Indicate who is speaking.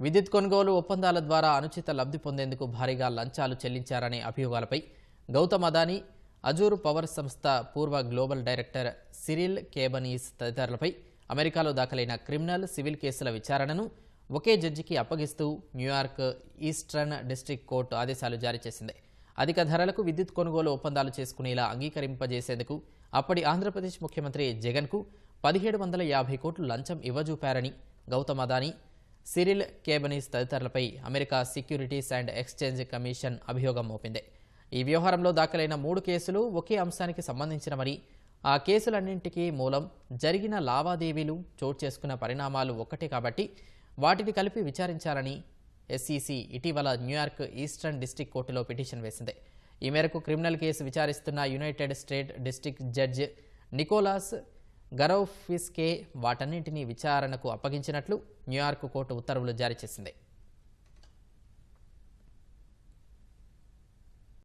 Speaker 1: విద్యుత్ కొనుగోలు ఒప్పందాల ద్వారా అనుచిత లబ్ధి పొందేందుకు భారీగా లంచాలు చెల్లించారనే అభియోగాలపై గౌతమ్ అదానీ, అజూర్ పవర్ సంస్థ పూర్వ గ్లోబల్ డైరెక్టర్ సిరిల్ కేబనీస్ తదితరులపై అమెరికాలో దాఖలైన క్రిమినల్, సివిల్ కేసుల విచారణను ఒకే జడ్జికి అప్పగిస్తూ న్యూయార్క్ ఈస్టర్న్ డిస్ట్రిక్ట్ కోర్టు ఆదేశాలు జారీ చేసింది. అధిక ధరలకు విద్యుత్ కొనుగోలు ఒప్పందాలు చేసుకునేలా అంగీకరింపజేసేందుకు అప్పటి ఆంధ్రప్రదేశ్ ముఖ్యమంత్రి జగన్కు 1750 కోట్లు లంచం ఇవ్వజూపారని గౌతమ్ అదానీ, సిరిల్ కేబనీస్ తదితరులపై America securities and exchange commission అభియోగం మోపింది. ఈ వ్యవహారంలో దాఖలైన 3 కేసులు ఒకే అంశానికి సంబంధించినవని, ఆ కేసులన్నింటికీ మూలం జరిగిన లావాదేవీలు, చోటు చేసుకున్న పరిణామాలు ఒక్కటే కాబట్టి వాటిని కలిపి విచారించాలని ఎస్ఈసీ ఇటీవల న్యూయార్క్ ఈస్టర్న్ డిస్ట్రిక్ట్ కోర్టులో పిటిషన్ వేసింది. ఈ మేరకు క్రిమినల్ కేసు విచారిస్తున్న united state district judge Nicholas గరౌఫిస్కే వాటన్నింటినీ విచారణకు అప్పగించినట్లు న్యూయార్క్ కోర్టు ఉత్తర్వులు జారీ చేసింది.